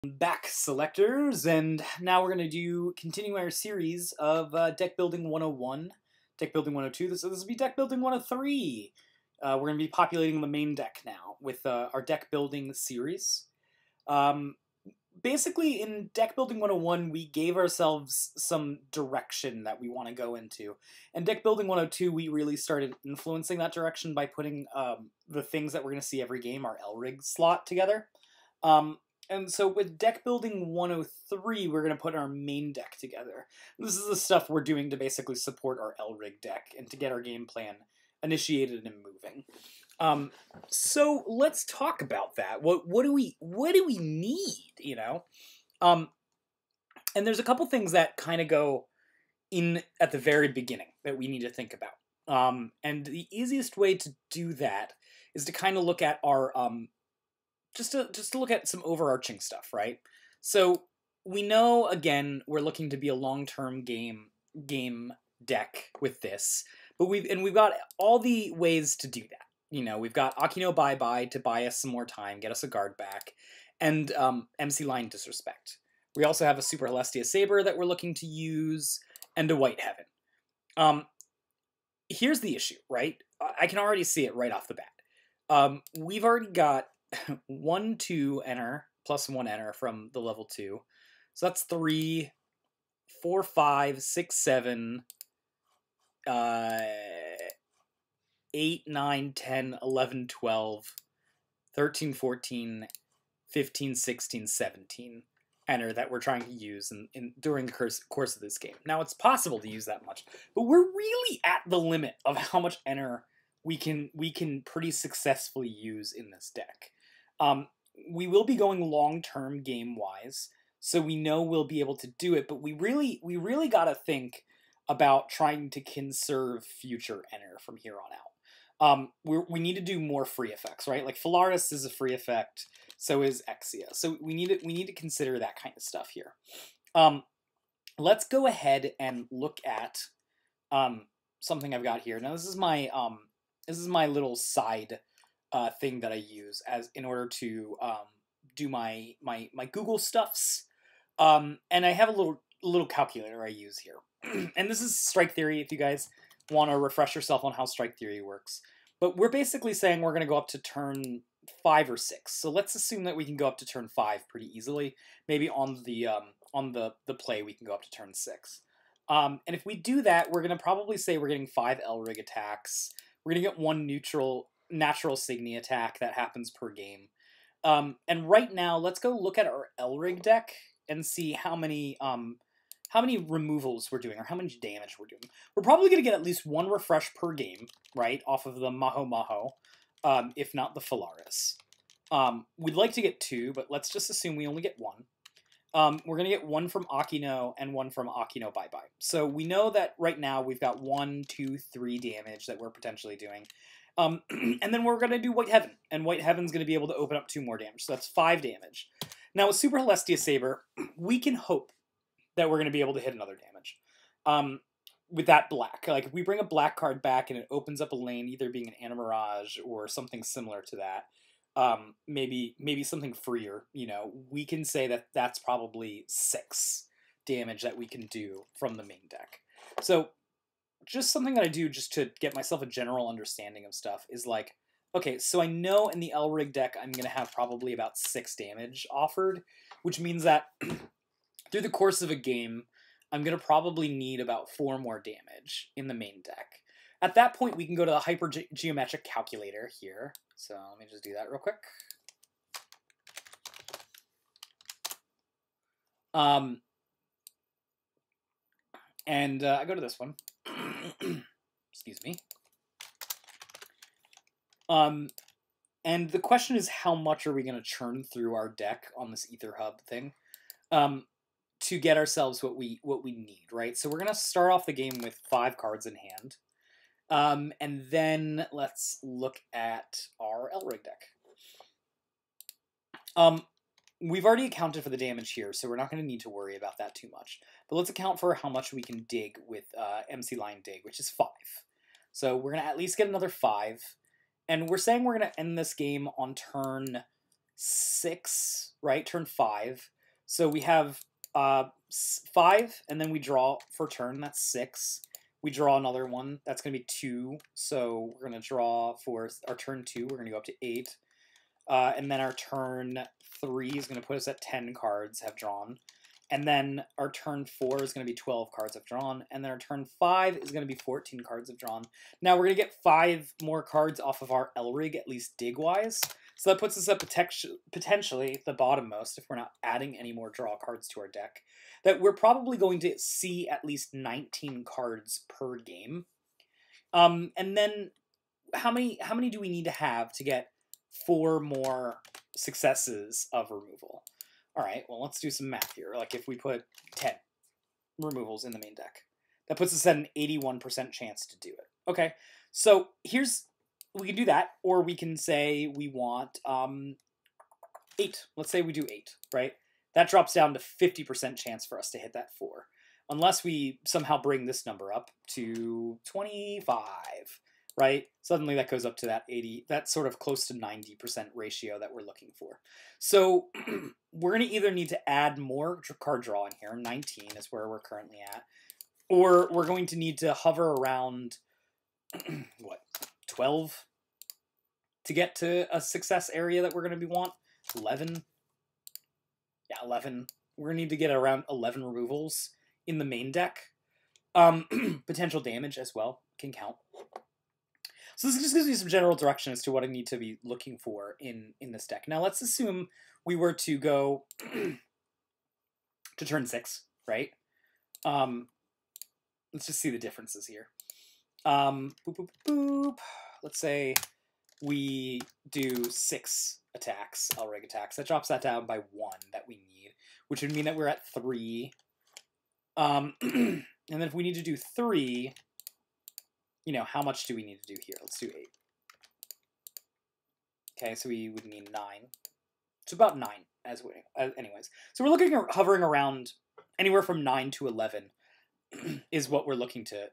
Back, selectors, and now we're going to continue our series of Deck Building 101, Deck Building 102. This will be Deck Building 103. We're going to be populating the main deck now with our Deck Building series. Basically, in Deck Building 101, we gave ourselves some direction that we want to go into. And Deck Building 102, we really started influencing that direction by putting the things that we're going to see every game, our Lrig slot, together. And so with Deck Building 103, we're going to put our main deck together. This is the stuff we're doing to basically support our Lrig deck and to get our game plan initiated and moving. So let's talk about that. What do we need, you know? And there's a couple things that kind of go in at the very beginning that we need to think about. And the easiest way to do that is to kind of look at our just to look at some overarching stuff, right? So we know, again, we're looking to be a long-term game deck with this, but we've got all the ways to do that. You know, we've got Akino Bye-Bye to buy us some more time, get us a guard back, and MC Line Disrespect. We also have a Super Celestia Saber that we're looking to use, and a White Heaven. Here's the issue, right? I can already see it right off the bat. We've already got 1, 2 enter, plus 1 enter from the level 2. So that's 3, 4, 5, 6, 7, 8, 9, 10, 11, 12, 13, 14, 15, 16, 17 enter that we're trying to use during the course of this game. Now, it's possible to use that much, but we're really at the limit of how much enter we can pretty successfully use in this deck. We will be going long-term game-wise, so we know we'll be able to do it, but we really got to think about trying to conserve future enter from here on out. We need to do more free effects, right? Like Phalaris is a free effect, so is Exia. So we need to consider that kind of stuff here. Let's go ahead and look at something I've got here. Now this is my little side thing that I use in order to do my Google stuffs, and I have a little calculator I use here, and this is strike theory. If you guys want to refresh yourself on how strike theory works, but we're basically saying we're going to go up to turn 5 or 6. So let's assume that we can go up to turn 5 pretty easily. Maybe on the play we can go up to turn 6. And if we do that, we're going to probably say we're getting 5 Lrig attacks. We're going to get 1 natural Signy attack that happens per game. And right now, let's go look at our Lrig deck and see how many removals we're doing, or how much damage we're doing. We're probably going to get at least 1 refresh per game, right, off of the Maho Maho, if not the Phalaris. We'd like to get 2, but let's just assume we only get 1. We're going to get 1 from Akino and 1 from Akino Bye-Bye. So we know that right now we've got 1, 2, 3 damage that we're potentially doing. And then we're going to do White Heaven, and White Heaven's going to be able to open up 2 more damage, so that's 5 damage. Now with Super Celestia Saber, we can hope that we're going to be able to hit another damage with that black. Like, if we bring a black card back and it opens up a lane, either being an Animirage or something similar to that, maybe something freer, you know, we can say that that's probably 6 damage that we can do from the main deck. So just something that I do just to get myself a general understanding of stuff is like, okay, so I know in the Lrig deck I'm going to have probably about 6 damage offered, which means that through the course of a game, I'm going to probably need about 4 more damage in the main deck. At that point, we can go to the hypergeometric calculator here. So let me just do that real quick. And I go to this one. Excuse me. And the question is, how much are we going to churn through our deck on this Ether Hub thing to get ourselves what we need, right? So we're going to start off the game with 5 cards in hand. And then let's look at our Lrig deck. We've already accounted for the damage here, so we're not going to need to worry about that too much. But let's account for how much we can dig with MC Line Dig, which is 5. So we're going to at least get another 5. And we're saying we're going to end this game on turn 6, right? Turn 5. So we have 5, and then we draw for turn. That's 6. We draw another one. That's going to be 2. So we're going to draw for our turn 2. We're going to go up to 8. And then our turn 3 is going to put us at 10 cards have drawn. And then our turn 4 is going to be 12 cards have drawn. And then our turn 5 is going to be 14 cards have drawn. Now we're going to get 5 more cards off of our Lrig, at least dig-wise. So that puts us at potentially the bottommost, if we're not adding any more draw cards to our deck, that we're probably going to see at least 19 cards per game. And then how many do we need to have to get 4 more successes of removal? All right, well, let's do some math here. Like if we put 10 removals in the main deck, that puts us at an 81% chance to do it. Okay, so we can do that, or we can say we want 8. Let's say we do 8, right? That drops down to 50% chance for us to hit that 4. Unless we somehow bring this number up to 25, right? Suddenly that goes up to that 80, that's sort of close to 90% ratio that we're looking for. So we're going to either need to add more card draw in here, 19 is where we're currently at, or we're going to need to hover around, what, 12 to get to a success area that we're going to want? 11? Yeah, 11. We're going to need to get around 11 removals in the main deck. Potential damage as well can count. So this just gives me some general direction as to what I need to be looking for in this deck. Now let's assume we were to go to turn 6, right? Let's just see the differences here. Boop, boop, boop. Let's say we do 6 attacks, Lrig attacks. That drops that down by 1 that we need, which would mean that we're at 3. And then if we need to do 3, you know, how much do we need to do here? Let's do 8. Okay, so we would need 9. It's about 9, anyways. So we're looking at hovering around anywhere from 9 to 11 is what we're looking to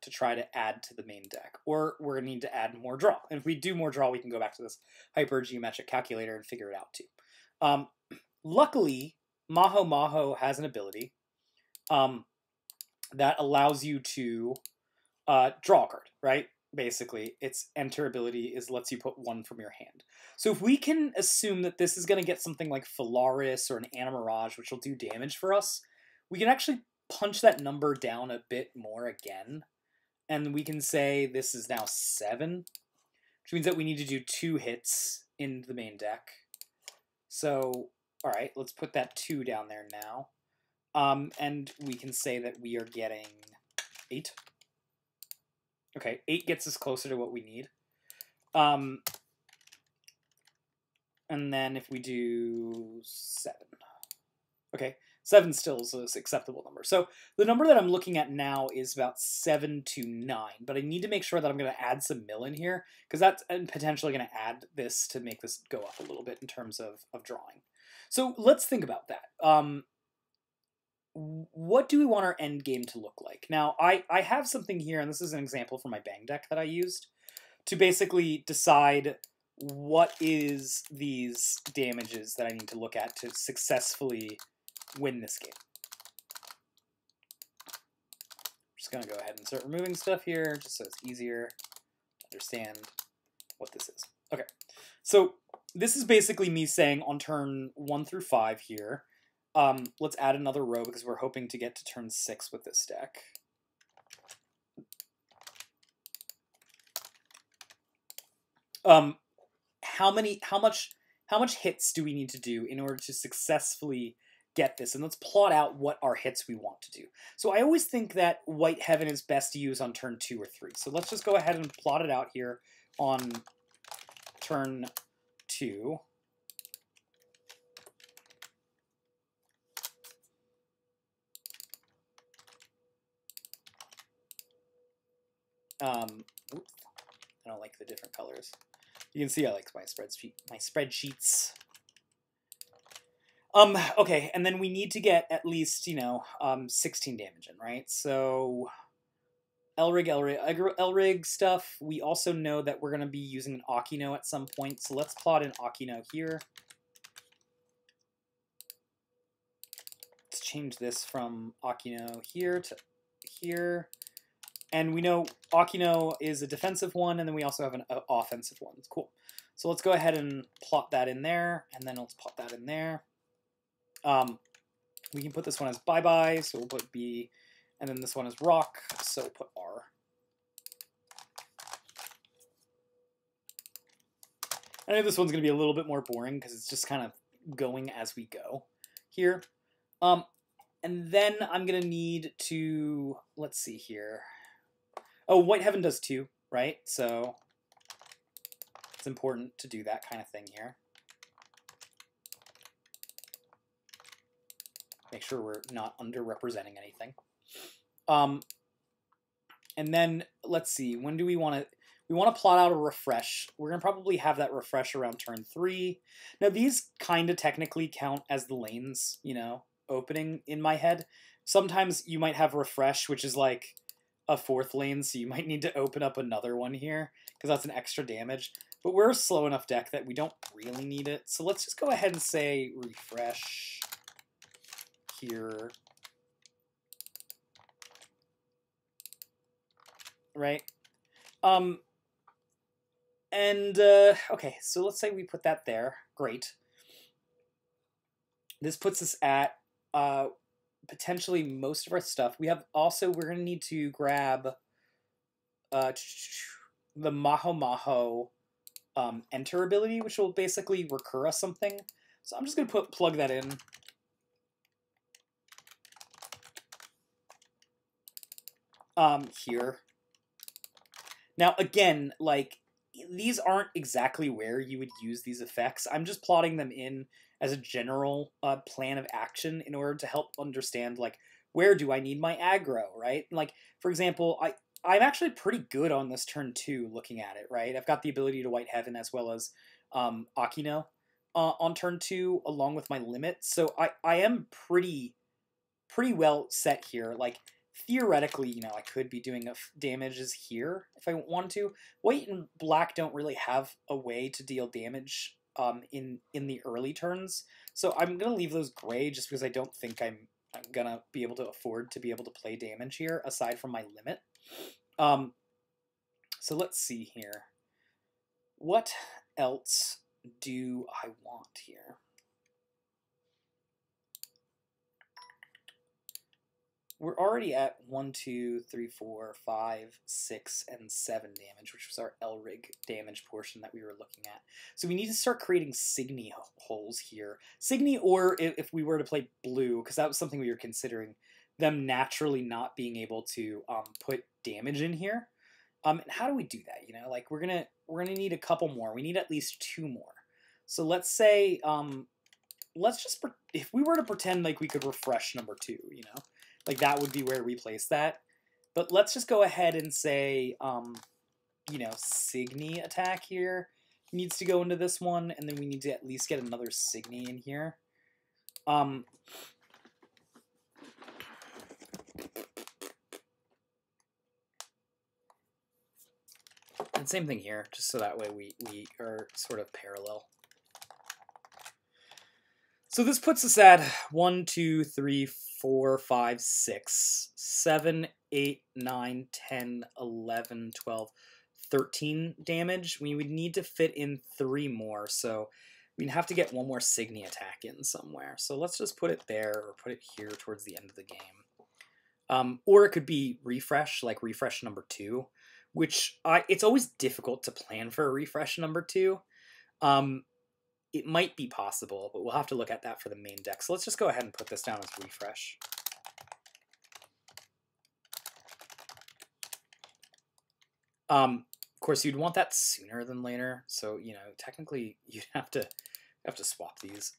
try to add to the main deck. Or we're going to need to add more draw. And if we do more draw, we can go back to this hypergeometric calculator and figure it out too. Luckily, Maho Maho has an ability that allows you to draw a card, right? Basically, its enter ability lets you put 1 from your hand. So if we can assume that this is going to get something like Phalaris or an Anamirage, which will do damage for us, we can actually punch that number down a bit more again. And we can say this is now 7, which means that we need to do 2 hits in the main deck. So, all right, let's put that 2 down there now. And we can say that we are getting 8. Okay, 8 gets us closer to what we need. And then if we do 7. Okay, 7 still is an acceptable number. So the number that I'm looking at now is about 7 to 9, but I need to make sure that I'm going to add some mill in here, because that's potentially going to add this to make this go up a little bit in terms of drawing. So let's think about that. What do we want our end game to look like? Now, I have something here, and this is an example from my Bang deck that I used, to basically decide what is these damages that I need to look at to successfully win this game. I'm just going to go ahead and start removing stuff here, just so it's easier to understand what this is. Okay, so this is basically me saying on turn 1 through 5 here, let's add another row because we're hoping to get to turn 6 with this deck. How much hits do we need to do in order to successfully get this? And let's plot out what our hits we want to do. So I always think that White Heaven is best to use on turn 2 or 3. So let's just go ahead and plot it out here on turn 2. Oops, I don't like the different colors. You can see I like my spreadsheets. Okay, and then we need to get at least, 16 damage in, right? So Lrig stuff. We also know that we're going to be using an Akino at some point, so let's plot in Akino here. change this from Akino here to here. And we know Akino is a defensive one, and then we also have an offensive one. It's cool. So let's go ahead and plot that in there, and then let's plot that in there. We can put this one as bye-bye, so we'll put B, and then this one is rock, so we'll put R. I know this one's going to be a little bit more boring because it's just kind of going as we go here. And then I'm going to need to, let's see here. Oh, White Heaven does too, right? So it's important to do that kind of thing here. Make sure we're not underrepresenting anything. And then let's see, when do we want to? We want to plot out a refresh. We're going to probably have that refresh around turn 3. Now, these kind of technically count as the lanes, you know, opening in my head. Sometimes you might have refresh, which is like a 4th lane, so you might need to open up another one here, because that's an extra damage. But we're a slow enough deck that we don't really need it. So let's just go ahead and say refresh here. Right? Okay, so let's say we put that there. Great. This puts us at potentially most of our stuff. We have also, we're going to need to grab the Maho Maho enter ability, which will basically recur us something. So I'm just going to plug that in. Here. Now, again, like, these aren't exactly where you would use these effects. I'm just plotting them in as a general plan of action in order to help understand, like, where do I need my aggro, right? Like, for example, I'm actually pretty good on this turn 2 looking at it, right? I've got the ability to White Heaven as well as Akino on turn 2 along with my limit. So I am pretty well set here. Like, theoretically, you know, I could be doing damages here if I wanted to. White and black don't really have a way to deal damage in the early turns, so I'm gonna leave those gray just because I don't think I'm gonna be able to afford to be able to play damage here aside from my limit. So let's see here. What else do I want here? We're already at 1, 2, 3, 4, 5, 6, and 7 damage, which was our Lrig damage portion that we were looking at. So we need to start creating Signy holes here. Signy, or if we were to play blue, because that was something we were considering, them naturally not being able to put damage in here. And how do we do that? You know, like we're gonna need a couple more. We need at least 2 more. So let's say let's just if we were to pretend like we could refresh number 2, you know. Like, that would be where we place that. But let's just go ahead and say, you know, Signy attack here needs to go into this one, and then we need to at least get another Signy in here. And same thing here, just so that way we are sort of parallel. So this puts us at 1, 2, 3, 4, 5, 6, 7, 8, 9, 10, 11, 12, 13 damage. We would need to fit in 3 more, so we'd have to get 1 more Signy attack in somewhere. So let's just put it there, or put it here towards the end of the game. Or it could be refresh, like refresh number 2, which it's always difficult to plan for a refresh number 2. It might be possible, but we'll have to look at that for the main deck. So let's just go ahead and put this down as refresh. Of course, you'd want that sooner than later. So, you know, technically, you'd have to swap these.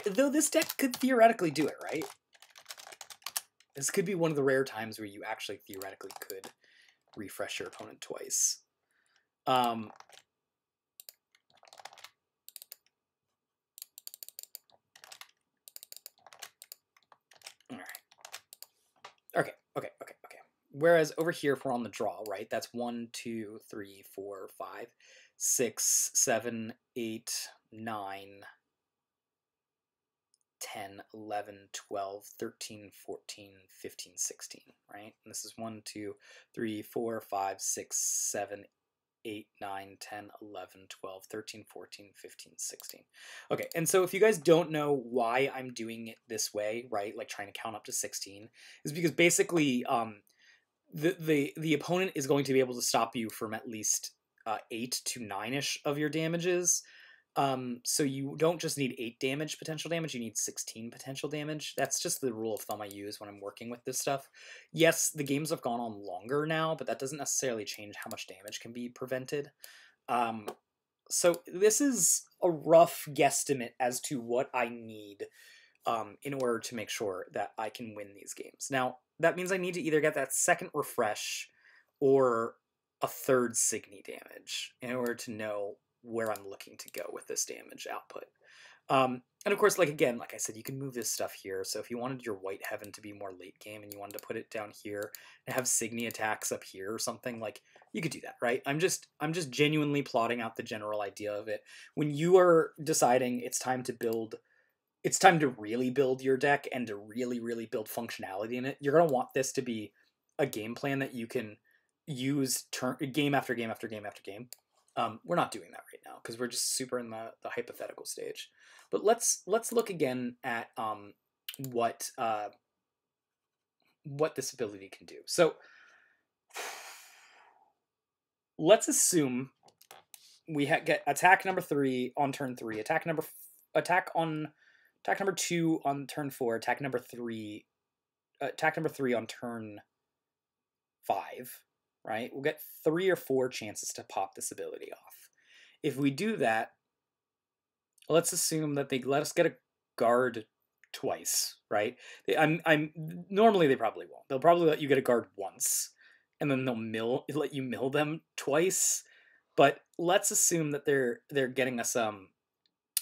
Though this deck could theoretically do it, right? This could be one of the rare times where you actually theoretically could refresh your opponent twice. All right. Okay. Whereas over here, if we're on the draw, right, that's 1, 2, 3, 4, 5, 6, 7, 8, 9, 10, 11, 12, 13, 14, 15, 16, right? And this is 1, 2, 3, 4, 5, 6, 7, 8, 9, 10, 11, 12, 13, 14, 15, 16. Okay, and so if you guys don't know why I'm doing it this way, right, like trying to count up to 16, is because basically the opponent is going to be able to stop you from at least 8 to 9-ish of your damages. So you don't just need 8 potential damage, you need 16 potential damage. That's just the rule of thumb I use when I'm working with this stuff. Yes, the games have gone on longer now, but that doesn't necessarily change how much damage can be prevented. So this is a rough guesstimate as to what I need in order to make sure that I can win these games. Now, that means I need to either get that second refresh or a third Signy damage in order to know where I'm looking to go with this damage output. And of course, like again, like I said, you can move this stuff here. So if you wanted your White Heaven to be more late game and you wanted to put it down here and have Signy attacks up here or something, like you could do that, right? I'm just genuinely plotting out the general idea of it. When you are deciding it's time to really build your deck and to really, really build functionality in it, you're going to want this to be a game plan that you can use game after game after game after game. We're not doing that right now because we're just super in the hypothetical stage. But let's look again at what this ability can do. So let's assume we get attack number 3 on turn 3, attack number 2 on turn 4, attack number 3 on turn 5, right? We'll get 3 or 4 chances to pop this ability off. If we do that, let's assume that they let us get a guard twice, right? Normally they probably won't. They'll probably let you get a guard once, and then they'll let you mill them twice. But let's assume that they're getting us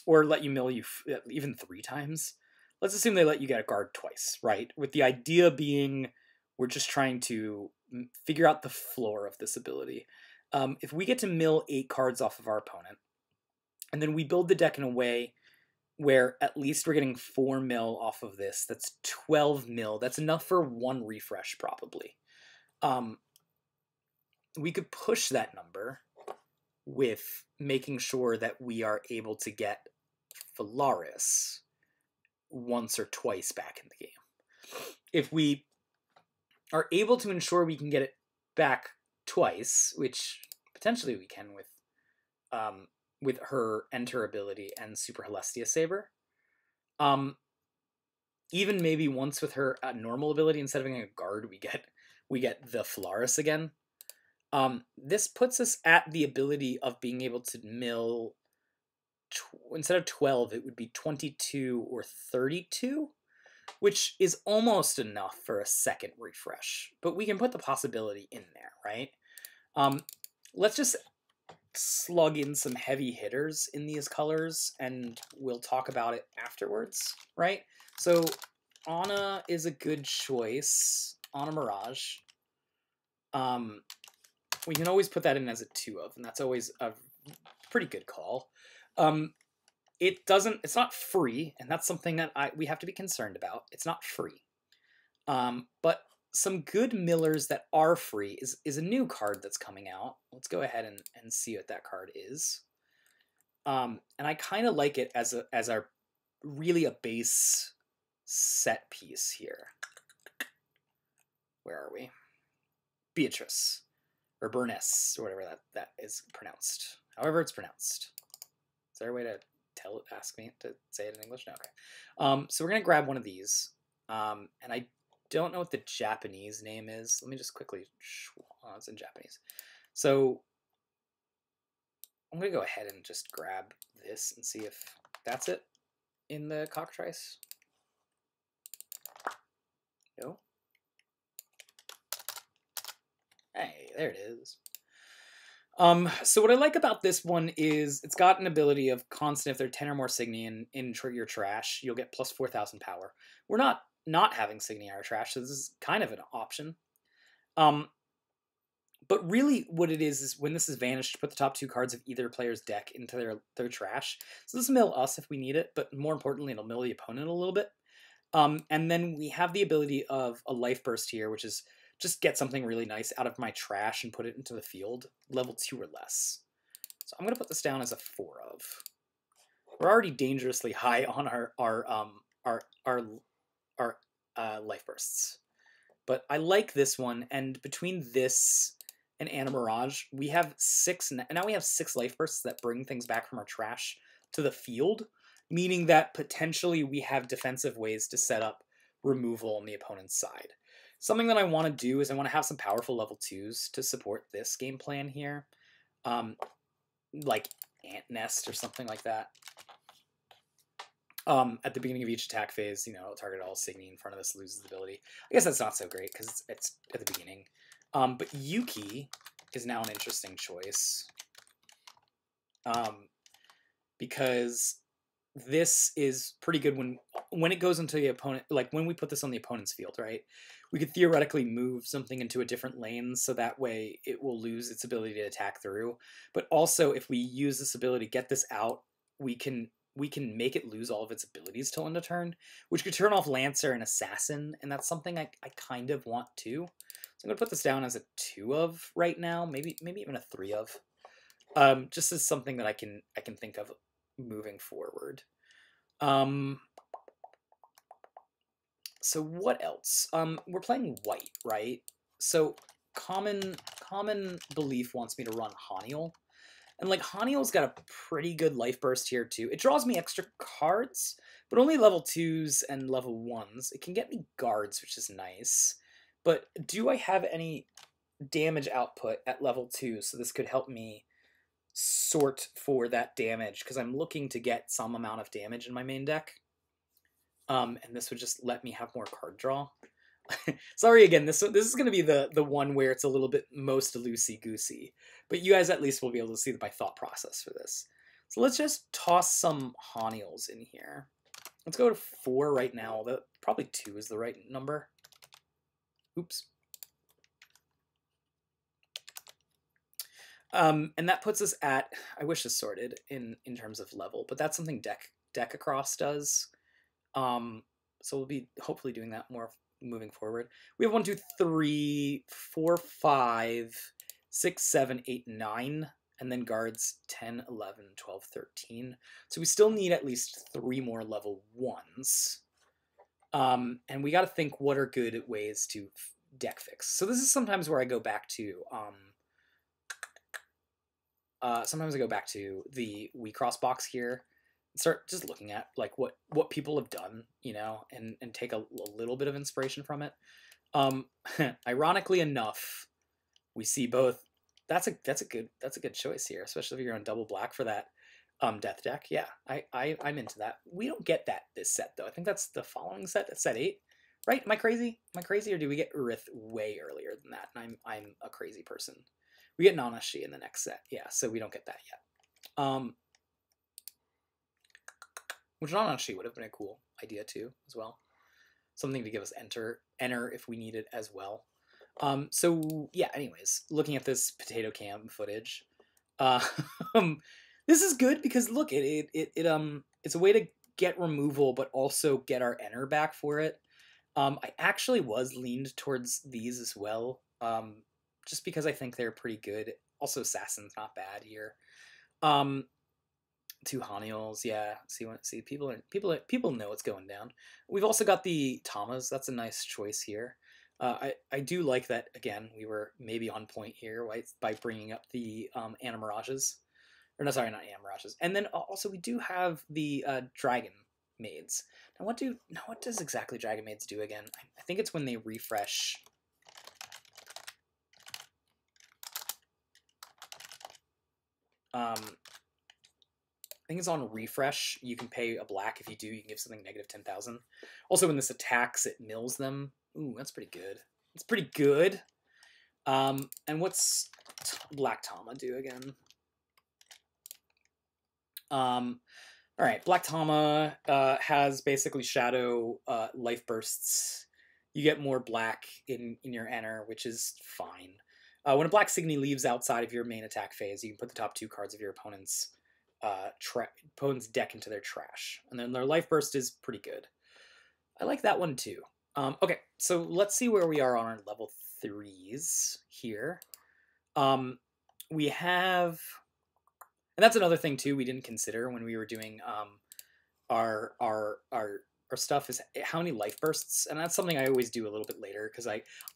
or let you mill you even 3 times. Let's assume they let you get a guard twice, right? With the idea being we're just trying to figure out the floor of this ability. If we get to mill 8 cards off of our opponent, and then we build the deck in a way where at least we're getting 4 mil off of this, that's 12 mil. That's enough for 1 refresh, probably. We could push that number with making sure that we are able to get Valaris once or twice back in the game. If we are able to ensure we can get it back twice, which potentially we can with her Enter ability and Super Celestia Saber, even maybe once with her normal ability, instead of having a guard, we get the Valaris again. This puts us at the ability of being able to mill, instead of 12, it would be 22 or 32, which is almost enough for a second refresh. But we can put the possibility in there, right? Let's just slug in some heavy hitters in these colors, and we'll talk about it afterwards, right? So Ana is a good choice. Ana Mirage. We can always put that in as a 2 of, and that's always a pretty good call. It's not free, and that's something that we have to be concerned about. It's not free. But some good millers that are free is a new card that's coming out. Let's go ahead and see what that card is. And I kind of like it as a really a base set piece here. Where are we? Beatrice. Or Burness, or whatever that is pronounced. However it's pronounced. Is there a way to ask me to say it in English? No, okay. So we're going to grab one of these. And I don't know what the Japanese name is. Let me just quickly... Oh, it's in Japanese. So I'm going to go ahead and just grab this and see if that's it in the cockatrice. No? Hey, there it is. So what I like about this one is it's got an ability of constant. If there are 10 or more Signy in your trash, you'll get plus 4,000 power. We're not having Signy in our trash, so this is kind of an option. But really what it is when this is vanished, put the top 2 cards of either player's deck into their trash. So this will mill us if we need it, but more importantly, it'll mill the opponent a little bit. And then we have the ability of a Life Burst here, which is just get something really nice out of my trash and put it into the field, level 2 or less. So I'm going to put this down as a 4 of. We're already dangerously high on our Life Bursts. But I like this one, and between this and Anna Mirage, we have 6, now we have 6 Life Bursts that bring things back from our trash to the field, meaning that potentially we have defensive ways to set up removal on the opponent's side. Something that I want to do is I want to have some powerful level 2s to support this game plan here, like Ant Nest or something like that. At the beginning of each attack phase, target all Signy in front of us loses the ability. I guess that's not so great because it's at the beginning. But Yuki is now an interesting choice. Because this is pretty good when it goes into the opponent, like when we put this on the opponent's field, right? We could theoretically move something into a different lane so that way it will lose its ability to attack through. But also if we use this ability to get this out, we can make it lose all of its abilities till end of turn, which could turn off Lancer and Assassin, and that's something I kind of want too. So I'm going to put this down as a 2 of right now, maybe even a 3 of. Just as something that I can think of moving forward. So what else? We're playing white, right? So common belief wants me to run Haniel. And like Haniel's got a pretty good Life Burst here too. It draws me extra cards, but only level 2s and level 1s. It can get me guards, which is nice. But do I have any damage output at level 2? So this could help me sort for that damage because I'm looking to get some amount of damage in my main deck. And this would just let me have more card draw. Sorry again, this is going to be the one where it's a little bit most loosey-goosey. But you guys at least will be able to see my thought process for this. So let's just toss some Haniels in here. Let's go to 4 right now, although probably 2 is the right number. Oops. And that puts us at, I wish this sorted in terms of level, but that's something deck across does. So we'll be hopefully doing that more moving forward. We have 1, 2, 3, 4, 5, 6, 7, 8, 9, and then guards 10, 11, 12, 13. So we still need at least 3 more level 1s. And we got to think what are good ways to deck fix. So this is sometimes where I go back to the Wixoss box here. Start just looking at like what people have done, and take a little bit of inspiration from it. Ironically enough, we see both. That's a good choice here, especially if you're on double black for that death deck. Yeah, I'm into that. We don't get that this set though. I think that's the following set. That's set 8, right? Am I crazy? Or do we get Urith way earlier than that? And I'm a crazy person. We get Nanashi in the next set. Yeah, so we don't get that yet. Which Nanashi would have been a cool idea too, as well. Something to give us enter if we need it as well. So yeah, anyways, looking at this potato cam footage, this is good because look, it's a way to get removal, but also get our enter back for it. I actually was leaned towards these as well, just because I think they're pretty good. Also, Assassin's not bad here. 2 Haniels, yeah. See, people know what's going down. We've also got the Tamas. That's a nice choice here. I do like that. Again, we were maybe on point here, right, by bringing up the Anna Mirages, or no, sorry, not Anna Mirages. And then also we do have the Dragon Maids. Now, what does exactly Dragon Maids do again? I think it's when they refresh. I think it's on refresh. You can pay a black. If you do, you can give something negative 10,000. Also, when this attacks, it mills them. Ooh, that's pretty good. It's pretty good. And what's Black Tama do again? All right, Black Tama has basically Shadow Life Bursts you get more black in your enter, which is fine. When a black Signy leaves outside of your main attack phase, you can put the top 2 cards of your opponent's deck into their trash. And then their life burst is pretty good. I like that one too. Okay, so let's see where we are on our level 3s here. We have, and that's another thing too we didn't consider when we were doing our stuff, is how many life bursts, and that's something I always do a little bit later, because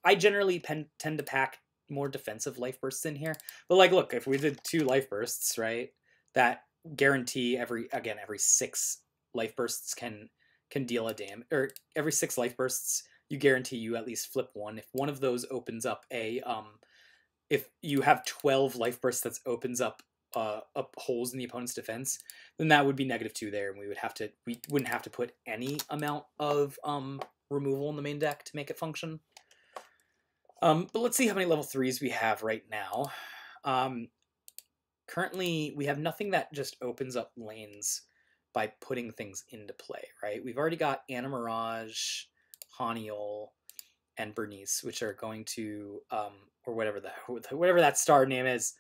I generally tend to pack more defensive life bursts in here. But like, look, if we did 2 life bursts, right, that guarantee every 6 life bursts can deal a damage, or every 6 life bursts you guarantee you at least flip 1. If one of those opens up a if you have 12 life bursts that opens up holes in the opponent's defense, then that would be -2 there, and we wouldn't have to put any amount of removal in the main deck to make it function. But let's see how many level 3s we have right now. Currently, we have nothing that just opens up lanes by putting things into play, right? We've already got Anna Mirage, Haniel, and Bernice, which are going to, or whatever that star name is,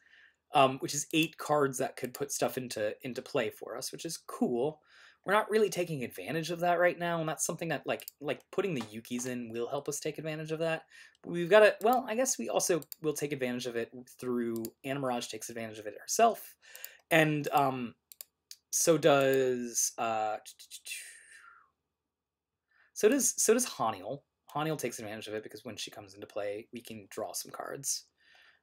which is 8 cards that could put stuff into play for us, which is cool. We're not really taking advantage of that right now, and that's something that like putting the Yukis in will help us take advantage of that. We've got to, well, I guess we also will take advantage of it through Anna Mirage takes advantage of it herself, and so does Haniel. Haniel takes advantage of it because when she comes into play, we can draw some cards.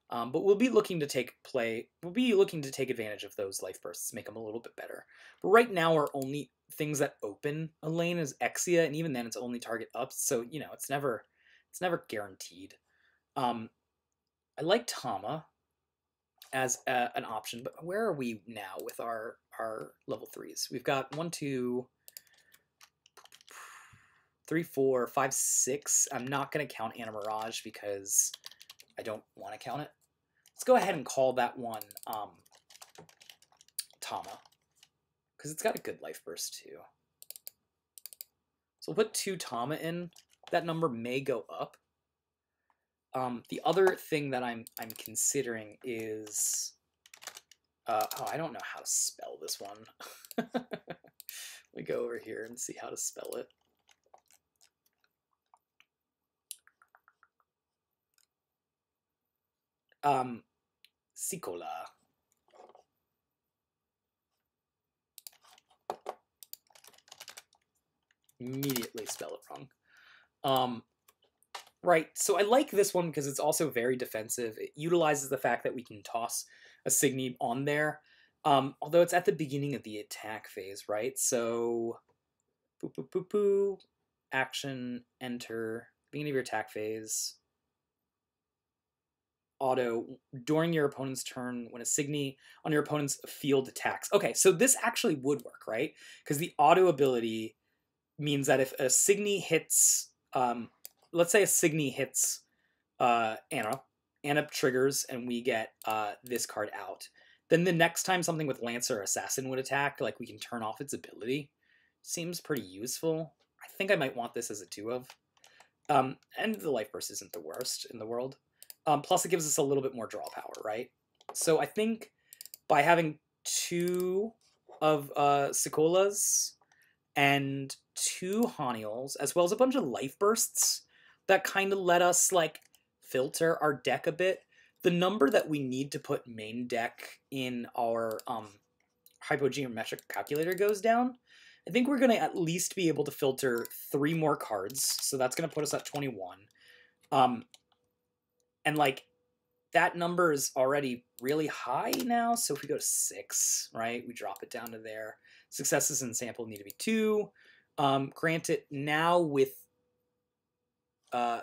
But we'll be looking to take advantage of those life bursts, make them a little bit better. But right now, our only things that open a lane is Exia, and even then, it's only target ups. So it's never guaranteed. I like Tama as an option, but where are we now with our level 3s? We've got 1, 2, 3, 4, 5, 6. I'm not going to count Anna Mirage because I don't want to count it. Let's go ahead and call that one Tama, because it's got a good life burst too. So we'll put 2 Tama in. That number may go up. The other thing that I'm considering is, I don't know how to spell this one. Let me go over here and see how to spell it. Sicola. Immediately spell it wrong. Right, so I like this one because it's also very defensive. It utilizes the fact that we can toss a Signy on there, although it's at the beginning of the attack phase, right? So, action, enter, beginning of your attack phase. Auto during your opponent's turn when a Signy on your opponent's field attacks. Okay, so this actually would work, right? Because the auto ability means that if a Signy hits, let's say a Signy hits Anna triggers and we get this card out, then the next time something with Lancer or Assassin would attack, like, we can turn off its ability. Seems pretty useful. I think I might want this as a 2 of. And the life burst isn't the worst in the world. Plus, it gives us a little bit more draw power, right? So I think by having 2 of Sicolas and 2 Haniels, as well as a bunch of life bursts that kind of let us, like, filter our deck a bit, the number that we need to put main deck in our hypogeometric calculator goes down. I think we're going to at least be able to filter 3 more cards, so that's going to put us at 21. And, like, that number is already really high now, so if we go to 6, right, we drop it down to there. Successes in sample need to be 2. Granted, now with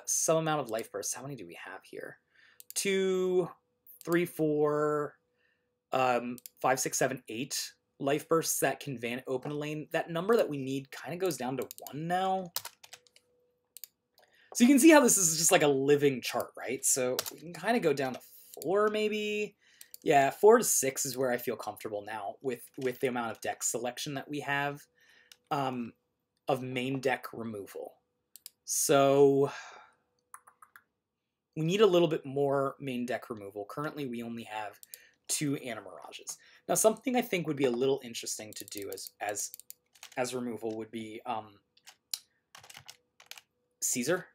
some amount of life bursts, how many do we have here? 2, 3, 4, 5, 6, 7, 8 life bursts that can open a lane. That number that we need kind of goes down to 1 now. So you can see how this is just like a living chart, right? So we can kind of go down to 4 maybe. Yeah, 4 to 6 is where I feel comfortable now with the amount of deck selection that we have of main deck removal. So we need a little bit more main deck removal. Currently, we only have 2 Animirages. Now, something I think would be a little interesting to do as removal would be Caesar,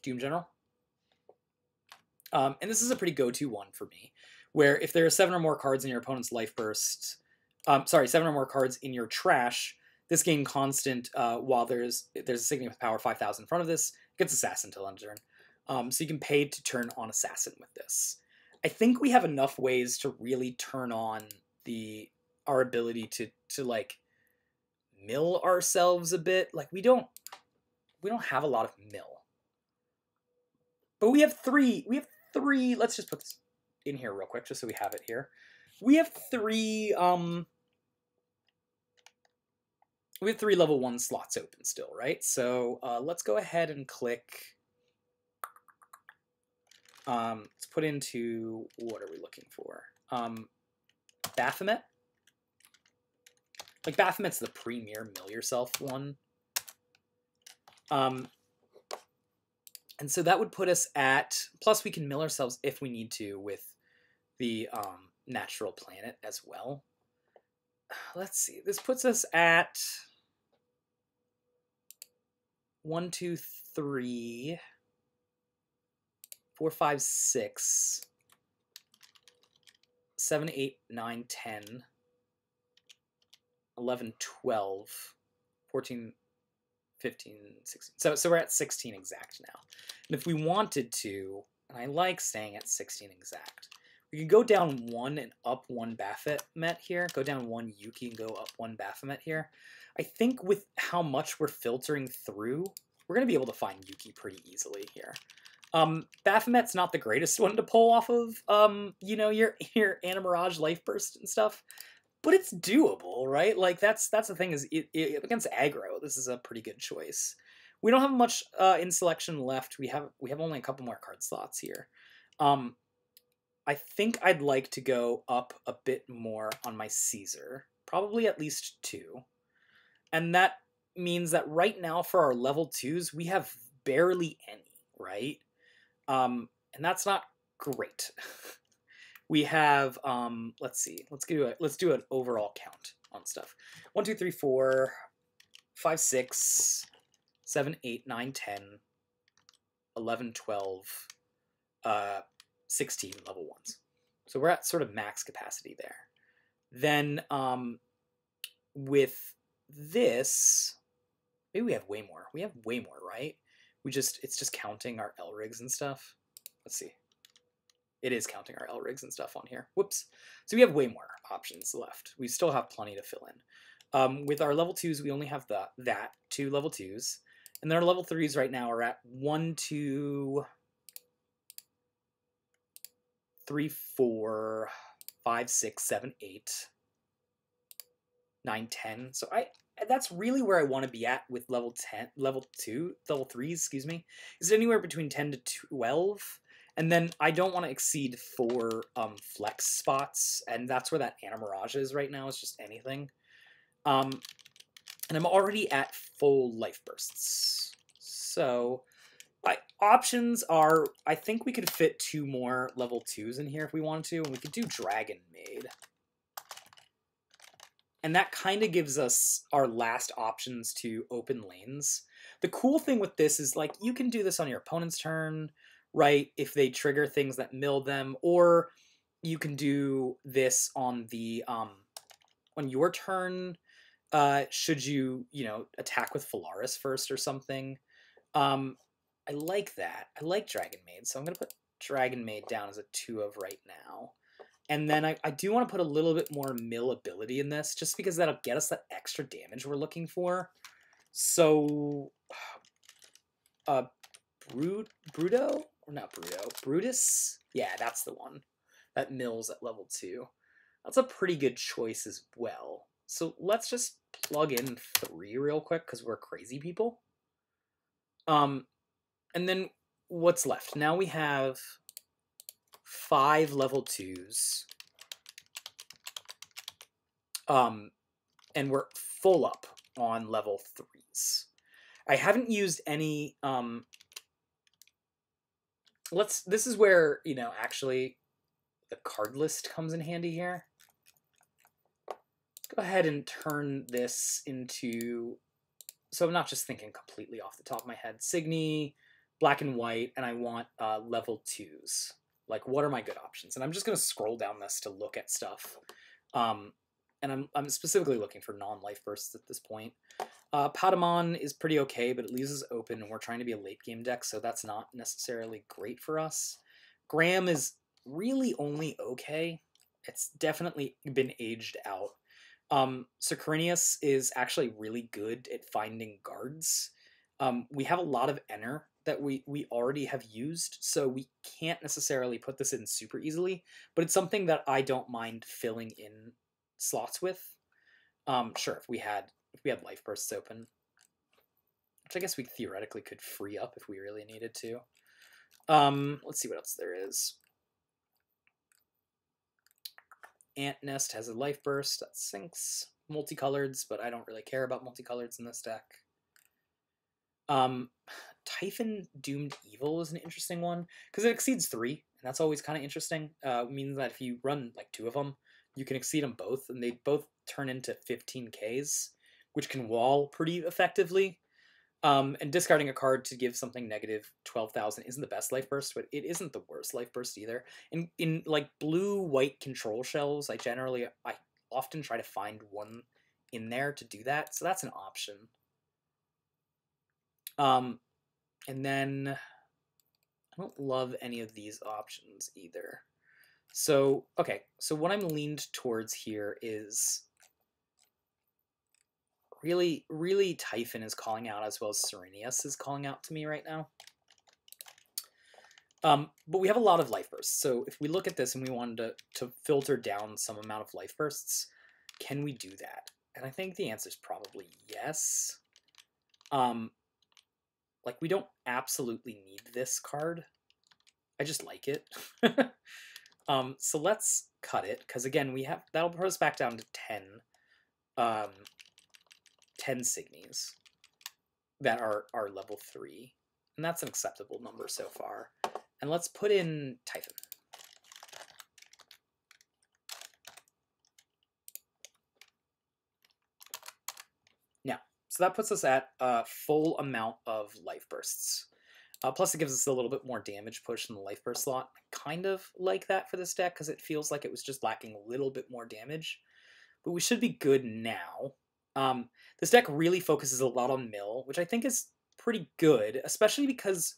Doom General. And this is a pretty go-to one for me, where if there are 7 or more cards in your opponent's life burst, 7 or more cards in your trash, this gain constant while there's a signature with power 5,000 in front of this, gets Assassin till end of turn. So you can pay to turn on Assassin with this. I think we have enough ways to really turn on our ability to like mill ourselves a bit. Like we don't have a lot of mill. But we have three, let's just put this in here real quick just so we have it here. We have 3 level 1 slots open still, right? So let's go ahead and click. Let's put into, what are we looking for? Baphomet. Like Baphomet's the premier mill yourself one. And so that would put us at, plus we can mill ourselves if we need to with the natural planet as well. Let's see, this puts us at 1, 2, 3, 4, 5, 6, 7, 8, 9, 10, 11, 12, 14, 15, 16. So we're at 16 exact now. And if we wanted to, and I like staying at 16 exact, we could go down 1 and up 1 Baphomet here, go down 1 Yuki and go up 1 Baphomet here. I think with how much we're filtering through, we're going to be able to find Yuki pretty easily here. Baphomet's not the greatest one to pull off of, you know, your Animirage Life Burst and stuff, but it's doable, right? Like that's the thing is against aggro, this is a pretty good choice. We don't have much in selection left. We have only a couple more card slots here. I think I'd like to go up a bit more on my Caesar, probably at least 2. And that means that right now for our level 2s, we have barely any, right? And that's not great. We have, let's see, let's do an overall count on stuff. 1, 2, 3, 4, 5, 6, 7, 8, 9, 10, 11, 12, 16 level 1s. So we're at sort of max capacity there. Then with this, maybe we have way more. We have way more, right? It's just counting our Lrigs and stuff. Let's see. It is counting our Lrigs and stuff on here. Whoops. So we have way more options left. We still have plenty to fill in. With our level 2s, we only have that 2 level 2s. And then our level 3s right now are at 1, 2, 3, 4, 5, 6, 7, 8, 9, 10. So that's really where I want to be at with level 3s, excuse me. Is anywhere between 10 to 12. And then I don't want to exceed 4 flex spots, and that's where that Animirage is right now. It's just anything. And I'm already at full life bursts. So my options are, I think we could fit 2 more level 2s in here if we wanted to, and we could do Dragon Maid. And that kind of gives us our last options to open lanes. The cool thing with this is, like, you can do this on your opponent's turn, right, if they trigger things that mill them, or you can do this on your turn, should you attack with Phalaris first or something. I like that. I like Dragon Maid, so I'm going to put Dragon Maid down as a 2 of right now. And then I do want to put a little bit more mill ability in this, just because that'll get us that extra damage we're looking for. So, Bruto? Or not Bruto. Brutus? Yeah, that's the one. That mills at level 2. That's a pretty good choice as well. So let's just plug in 3 real quick, because we're crazy people. And then what's left? Now we have 5 level 2s. And we're full up on level 3s. I haven't used any, this is where, you know, actually the card list comes in handy here. Go ahead and turn this into, so I'm not just thinking completely off the top of my head. Signy, black and white, and I want level 2s. Like, what are my good options? And I'm just going to scroll down this to look at stuff. And I'm specifically looking for non-life bursts at this point. Patamon is pretty okay, but it leaves us open, and we're trying to be a late game deck, so that's not necessarily great for us. Graham is really only okay. It's definitely been aged out. Sacrinius is actually really good at finding guards. We have a lot of Enter that we already have used, so we can't necessarily put this in super easily, but it's something that I don't mind filling in slots with. Sure, if we had life bursts open, which I guess we theoretically could free up if we really needed to. Let's see what else there is. Ant Nest has a life burst that sinks. Multicoloreds, but I don't really care about multicoloreds in this deck. Typhon Doomed Evil is an interesting one because it exceeds 3, and that's always kind of interesting. It means that if you run like 2 of them, you can exceed them both, and they both turn into 15Ks, which can wall pretty effectively. And discarding a card to give something negative 12,000 isn't the best life burst, but it isn't the worst life burst either. In like blue-white control shells, I often try to find one in there to do that, so that's an option. And then I don't love any of these options either. So, okay, so what I'm leaned towards here is really Typhon is calling out, as well as Serenius is calling out to me right now. But we have a lot of life bursts, so if we look at this and we wanted to filter down some amount of life bursts, can we do that? And I think the answer is probably yes. Like, we don't absolutely need this card. I just like it. So let's cut it, because again, that'll put us back down to 10 Signies that are level 3. And that's an acceptable number so far. And let's put in Typhon. Now, so that puts us at a full amount of life bursts. Plus it gives us a little bit more damage push in the life burst slot. I kind of like that for this deck because it feels like it was just lacking a little bit more damage. But we should be good now. This deck really focuses a lot on mill, which I think is pretty good, especially because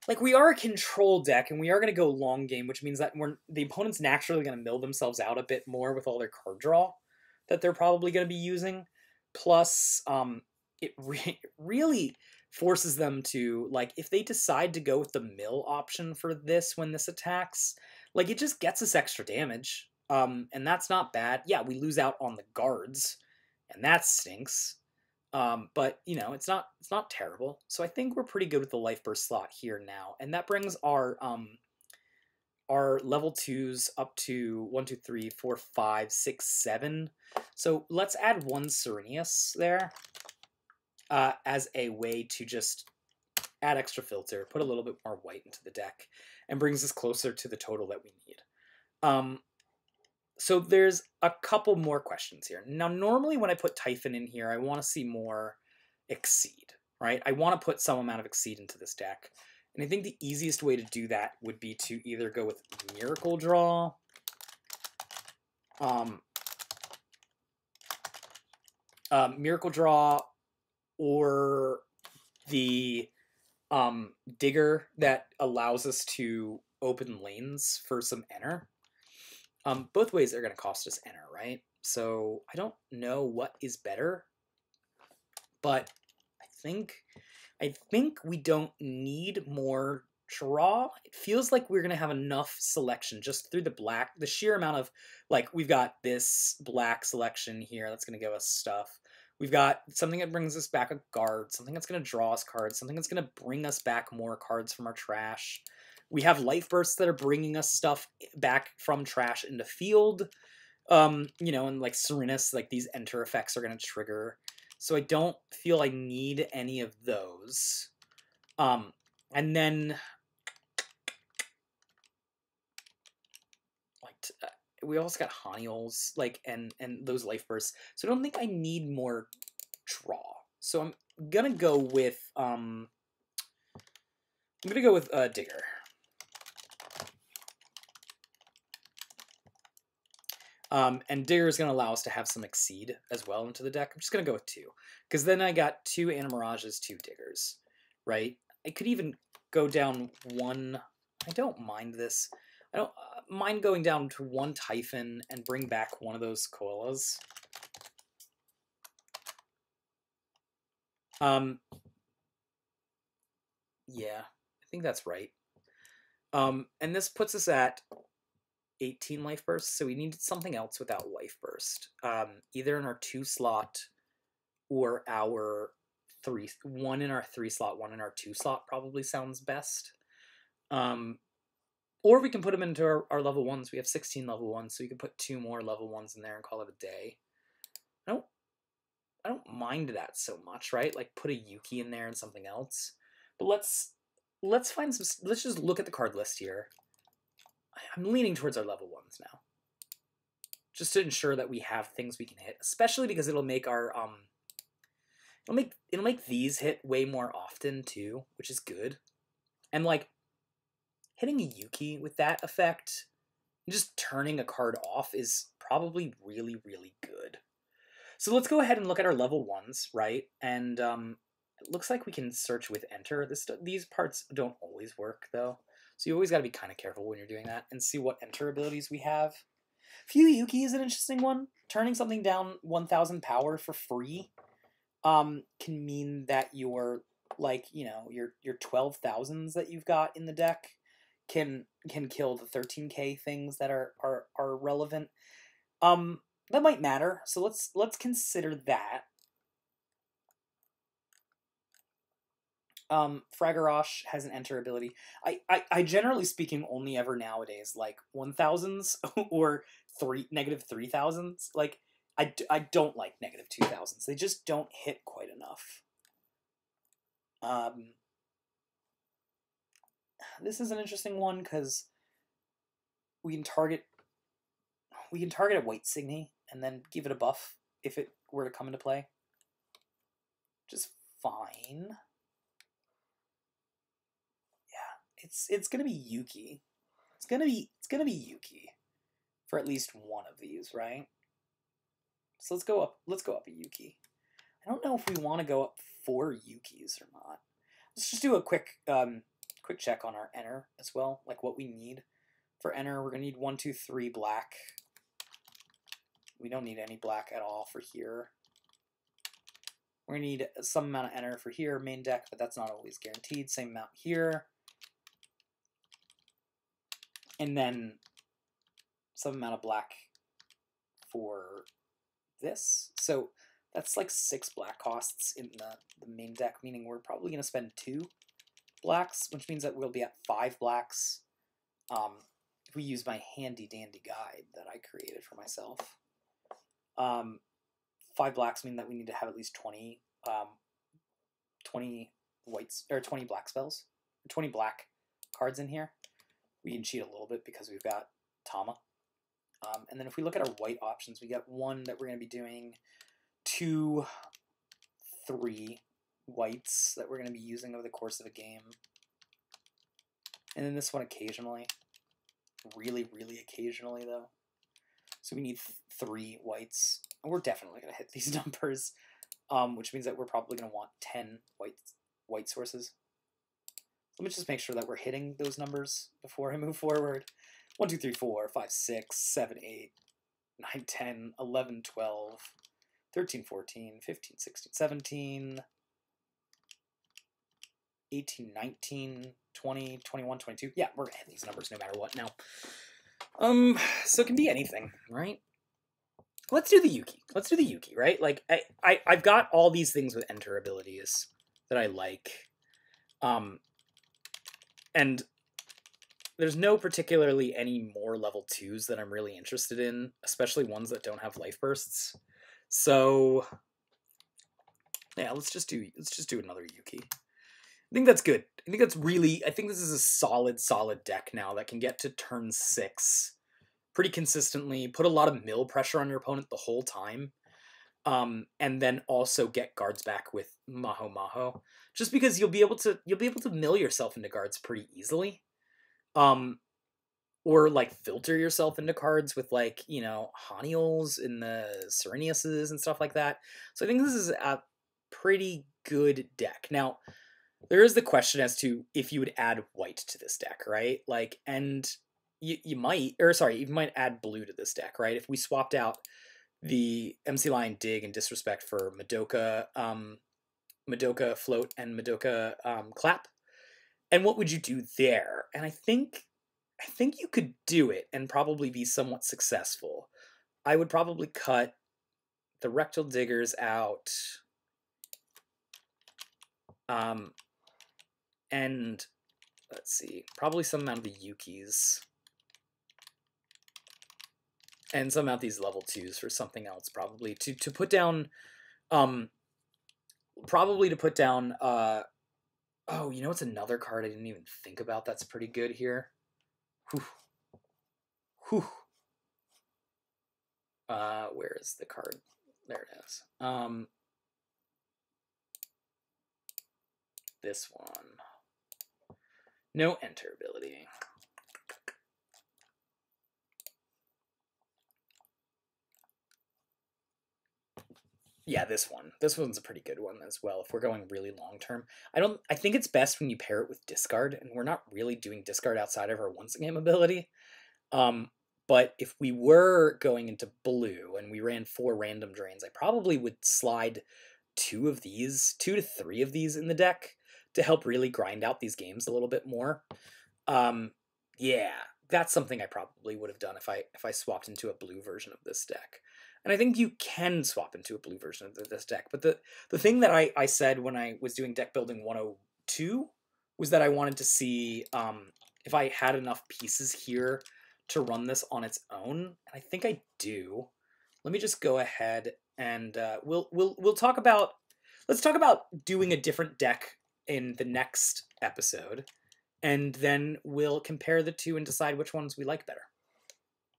like we are a control deck and we are going to go long game, which means that the opponent's naturally going to mill themselves out a bit more with all their card draw that they're probably going to be using. Plus, it really forces them to, like, if they decide to go with the mill option for this when this attacks, like, it just gets us extra damage. And that's not bad. Yeah, we lose out on the guards, and that stinks. But, you know, it's not terrible. So I think we're pretty good with the life burst slot here now. And that brings our level 2s up to 1, 2, 3, 4, 5, 6, 7. So let's add 1 Serenius there as a way to just add extra filter, put a little bit more white into the deck, and brings us closer to the total that we need. So there's a couple more questions here. Now, normally when I put Typhon in here, I want to see more Exceed, right? I want to put some amount of Exceed into this deck. And I think the easiest way to do that would be to either go with Miracle Draw, or the Digger that allows us to open lanes for some Enter. Both ways are going to cost us Enter, right? So I don't know what is better, but I think we don't need more draw. It feels like we're going to have enough selection just through the sheer amount of, like, we've got this black selection here that's going to give us stuff. We've got something that brings us back a guard, something that's going to draw us cards, something that's going to bring us back more cards from our trash. We have life bursts that are bringing us stuff back from trash into field. You know, and like Serenus, like these Enter effects are going to trigger. So I don't feel I need any of those. And then like we also got Honiols, like and those life bursts. So I don't think I need more draw. So I'm gonna go with Digger. And Digger is going to allow us to have some Exceed as well into the deck. I'm just going to go with 2. Because then I got 2 Animirages, 2 Diggers, right? I could even go down 1... I don't mind this. I don't mind going down to 1 Typhon and bring back one of those Koalas. Yeah, I think that's right. And this puts us at 18 life bursts, so we needed something else without life burst. Either in our 2 slot or our 3, 1 in our 3 slot, 1 in our 2 slot probably sounds best. Or we can put them into our level 1s. We have 16 level 1s, so you can put 2 more level 1s in there and call it a day. I don't mind that so much, right? Like put a Yuki in there and something else. But let's find some. Let's just look at the card list here. I'm leaning towards our level 1s now, just to ensure that we have things we can hit, especially because it'll make our it'll make these hit way more often too, which is good. And like hitting a Yuki with that effect, just turning a card off is probably really, really good. So let's go ahead and look at our level 1s, right? And it looks like we can search with enter. These parts don't always work though. So you always got to be kind of careful when you're doing that and see what enter abilities we have. Yuki is an interesting one. Turning something down 1,000 power for free can mean that your, like, you know, your 12,000s that you've got in the deck can kill the 13k things that are relevant. That might matter. So let's consider that. Fragorosh has an enter ability. I generally speaking only ever nowadays like 1,000s or negative 3,000s. Like I don't like negative 2,000s. They just don't hit quite enough. This is an interesting one because we can target a white Signy and then give it a buff if it were to come into play. Just fine. It's gonna be Yuki. It's gonna be Yuki for at least one of these, right? So let's go up a Yuki. I don't know if we want to go up 4 Yukis or not. Let's just do a quick check on our enter as well, like what we need for enter. We're gonna need 1, 2, 3 black. We don't need any black at all for here. We're gonna need some amount of enter for here, main deck, but that's not always guaranteed. Same amount here. And then some amount of black for this. So that's like 6 black costs in the main deck, meaning we're probably going to spend 2 blacks, which means that we'll be at 5 blacks if we use my handy-dandy guide that I created for myself. 5 blacks mean that we need to have at least 20 whites, or 20 black spells, 20 black cards in here. We can cheat a little bit because we've got Tama. And then if we look at our white options, we got 1 that we're going to be doing, 2, 3 whites that we're going to be using over the course of a game. And then this one occasionally. Really, really occasionally, though. So we need 3 whites. And we're definitely going to hit these numbers, which means that we're probably going to want 10 white sources. Let me just make sure that we're hitting those numbers before I move forward. 1, 2, 3, 4, 5, 6, 7, 8, 9, 10, 11, 12, 13, 14, 15, 16, 17, 18, 19, 20, 21, 22. Yeah, we're gonna hit these numbers no matter what now. So it can be anything, right? Let's do the Yuki. Let's do the Yuki, right? Like, I've got all these things with enter abilities that I like. And there's no particularly any more level 2s that I'm really interested in, especially ones that don't have life bursts. So Yeah, let's just do another Yuki. I think that's good. I think this is a solid deck now that can get to turn 6 pretty consistently, put a lot of mill pressure on your opponent the whole time, and then also get guards back with Maho Maho. Just because you'll be able to mill yourself into guards pretty easily. Or like filter yourself into cards with like, you know, Haniels and the Sereniuses and stuff like that. So I think this is a pretty good deck. Now, there is the question as to if you would add white to this deck, right? Like, and you might add blue to this deck, right? If we swapped out the MC Lion Dig and Disrespect for Madoka, Madoka Float and Madoka Clap. And what would you do there? And I think you could do it and probably be somewhat successful. I would probably cut the Rectal Diggers out. And let's see, probably some amount of the Yukis. And some amount of these level 2s for something else, probably. To put down, probably to put down, oh, you know what's another card I didn't even think about that's pretty good here? Whew. Where is the card? There it is. This one. No enter ability. Yeah, this one. This one's a pretty good one as well, if we're going really long term. I think it's best when you pair it with discard, and we're not really doing discard outside of our once-a-game ability. But if we were going into blue and we ran 4 random drains, I probably would slide 2 to 3 of these in the deck to help really grind out these games a little bit more. Yeah, that's something I probably would have done if I swapped into a blue version of this deck. And I think you can swap into a blue version of this deck. But the thing that I said when I was doing deck building 102 was that I wanted to see if I had enough pieces here to run this on its own. And I think I do. Let me just go ahead and we'll talk about, let's talk about doing a different deck in the next episode, and then we'll compare the two and decide which ones we like better.